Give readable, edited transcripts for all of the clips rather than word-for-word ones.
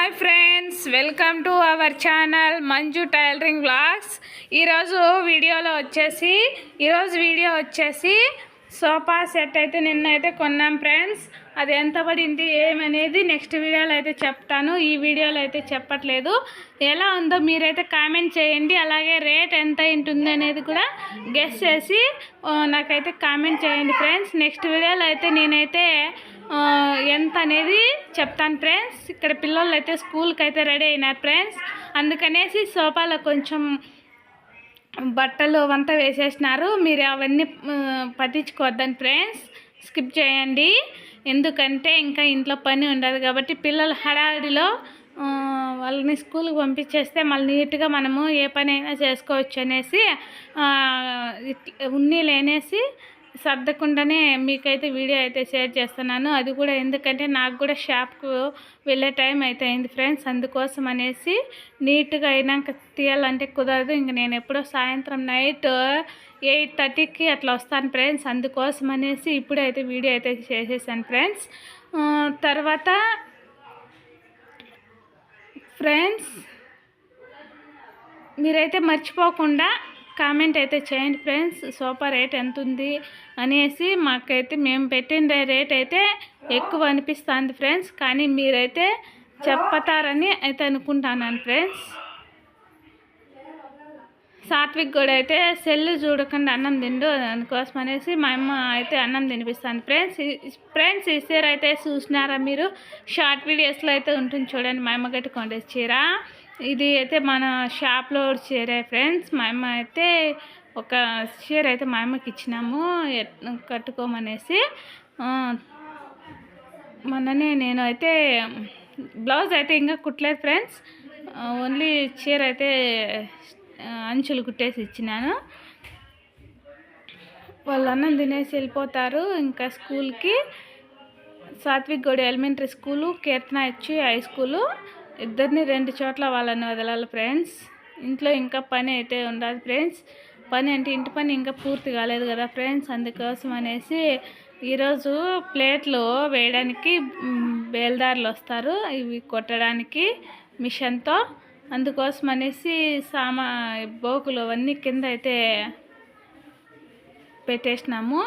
Hi friends, welcome to our channel Manju tailoring vlogs. ఈరోజు video వచ్చేసి sofa set అయితే నిన్నైతే కొన్నాం ఫ్రెండ్స్. అది ఎంత పడింది ఏమనేది నెక్స్ట్ వీడియోలో అయితే చెప్తాను. ఈ వీడియోలో అయితే చెప్పట్లేదు. ఎలా ఉందో మీరైతే కామెంట్ చేయండి. అలాగే రేట్ ఎంత ఉంటుంది అనేది కూడా గెస్ చేసి నాకైతే కామెంట్ చేయండి ఫ్రెండ్స్. నెక్స్ట్ వీడియోలో అయితే నేనైతే ఎంత అనేది చెప్తాను ఫ్రెండ్స్. ఇక్కడ పిల్లలు అయితే స్కూల్కి అయితే రెడీ అయినారు ఫ్రెండ్స్. అందుకనేసి సోఫాలో కొంచెం బట్టలు అంతా వేసేసినారు. మీరు అవన్నీ పట్టించుకోవద్దని ఫ్రెండ్స్, స్కిప్ చేయండి. ఎందుకంటే ఇంకా ఇంట్లో పని ఉండదు కాబట్టి పిల్లల హడావిడిలో వాళ్ళని స్కూల్కి పంపించేస్తే మళ్ళీ నీట్గా మనము ఏ పని అయినా చేసుకోవచ్చు అనేసి ఉన్ని లేనేసి సర్దకుండానే మీకైతే వీడియో అయితే షేర్ చేస్తున్నాను. అది కూడా ఎందుకంటే నాకు కూడా షాప్కు వెళ్ళే టైం అయితే అయింది ఫ్రెండ్స్. అందుకోసం అనేసి నీట్గా అయినాక తీయాలంటే కుదరదు. ఇంక నేను ఎప్పుడో సాయంత్రం నైట్ 8:30కి అట్లా వస్తాను ఫ్రెండ్స్. అందుకోసం అనేసి ఇప్పుడైతే వీడియో అయితే చేసేసాను ఫ్రెండ్స్. తర్వాత ఫ్రెండ్స్ మీరైతే మర్చిపోకుండా కామెంట్ అయితే చేయండి ఫ్రెండ్స్. సోఫా రేట్ ఎంత ఉంది అనేసి. మాకైతే మేము పెట్టిన రేట్ అయితే ఎక్కువ అనిపిస్తుంది ఫ్రెండ్స్, కానీ మీరైతే చెప్తారని అయితే అనుకుంటున్నాను ఫ్రెండ్స్. సాత్విక్ కూడా అయితే సెల్లు చూడకుండా అన్నం తిండు, అందుకోసం అనేసి మా అమ్మ అయితే అన్నం తినిపిస్తాను ఫ్రెండ్స్. ఈ చీర అయితే చూసినారా మీరు? షార్ట్ వీడియోస్లో అయితే ఉంటుంది చూడండి. మా అమ్మ కట్టుకోండి చీర. ఇది అయితే మన షాప్లో చీర ఫ్రెండ్స్. మా అమ్మ అయితే ఒక చీర అయితే మా అమ్మకి ఇచ్చినాము కట్టుకోమనేసి. మొన్ననే నేను అయితే బ్లౌజ్ అయితే ఇంకా కుట్టలేదు ఫ్రెండ్స్. ఓన్లీ చీర అయితే అంచులు కుట్టేసి ఇచ్చినాను. వాళ్ళు అన్నం తినేసి వెళ్ళిపోతారు ఇంకా స్కూల్కి. సాత్విక్ గౌడ ఎలిమెంటరీ స్కూలు, కీర్తన హెచ్ హై స్కూలు, ఇద్దరిని 2 చోట్ల వాళ్ళని వదలాలి ఫ్రెండ్స్. ఇంట్లో ఇంకా పని అయితే ఉండదు ఫ్రెండ్స్. పని అంటే ఇంటి పని ఇంకా పూర్తి కాలేదు కదా ఫ్రెండ్స్. అందుకోసం అనేసి ఈరోజు ప్లేట్లు వేయడానికి బేల్దారులు వస్తారు, ఇవి కొట్టడానికి మిషన్తో. అందుకోసం అనేసి బోకులు అవన్నీ కింద అయితే పెట్టేసినాము.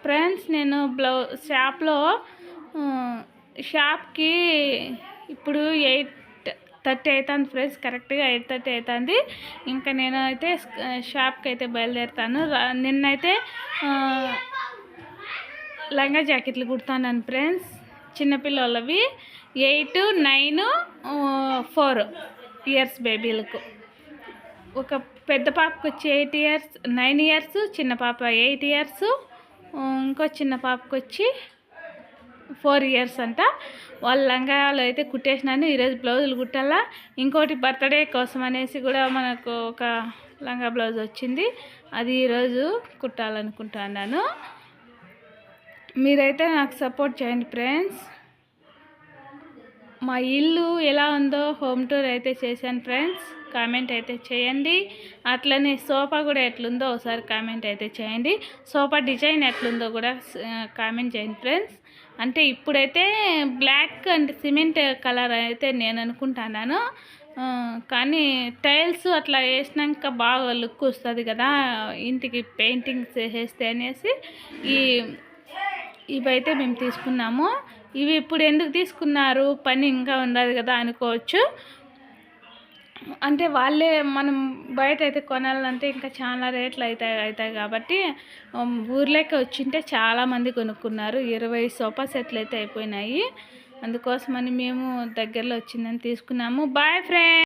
ఫ్రెండ్స్ నేను షాప్కి ఇప్పుడు 8:30 అవుతుంది ఫ్రెండ్స్. కరెక్ట్గా 8:30 అవుతుంది. ఇంకా నేను అయితే షాప్కి అయితే బయలుదేరుతాను. నిన్నైతే లంగా జాకెట్లు కుడతాను ఫ్రెండ్స్. చిన్నపిల్లలవి 8, 9, 4 ఇయర్స్ బేబీలకు. ఒక పెద్ద పాపకు వచ్చి 8 ఇయర్స్ 9 ఇయర్స్, చిన్న పాప 8 ఇయర్స్, ఇంకో చిన్న పాపకు వచ్చి 4 ఇయర్స్ అంట. వాళ్ళ లంగాలు అయితే కుట్టేసినాను. ఈరోజు బ్లౌజులు కుట్టాలా. ఇంకోటి బర్త్డే కోసం అనేసి కూడా మనకు ఒక లంగా బ్లౌజ్ వచ్చింది, అది ఈరోజు కుట్టాలనుకుంటున్నాను. మీరైతే నాకు సపోర్ట్ చేయండి ఫ్రెండ్స్. మా ఇల్లు ఎలా ఉందో హోమ్ టూర్ అయితే చేశాను ఫ్రెండ్స్. కామెంట్ అయితే చేయండి. అట్లనే సోఫా కూడా ఎట్లుందో ఒకసారి కామెంట్ అయితే చేయండి. సోఫా డిజైన్ ఎట్లుందో కూడా కామెంట్ చేయండి ఫ్రెండ్స్. అంటే ఇప్పుడైతే బ్లాక్ అండ్ సిమెంట్ కలర్ అయితే నేను అనుకుంటున్నాను, కానీ టైల్స్ అట్లా వేసినాక బాగా లుక్ వస్తుంది కదా ఇంటికి పెయింటింగ్స్ వేసేస్తే అనేసి ఇవైతే మేము తీసుకున్నాము. ఇవి ఇప్పుడు ఎందుకు తీసుకున్నారు, పని ఇంకా ఉండదు కదా అనుకోవచ్చు. అంటే వాళ్ళే మనం బయట అయితే కొనాలంటే ఇంకా చాలా రేట్లు అవుతాయి కాబట్టి ఊర్లోకి వచ్చింటే చాలామంది కొనుక్కున్నారు. 20 సోఫా సెట్లు అయితే అయిపోయినాయి. అందుకోసమని మేము దగ్గరలో వచ్చిందని తీసుకున్నాము. Bye friends.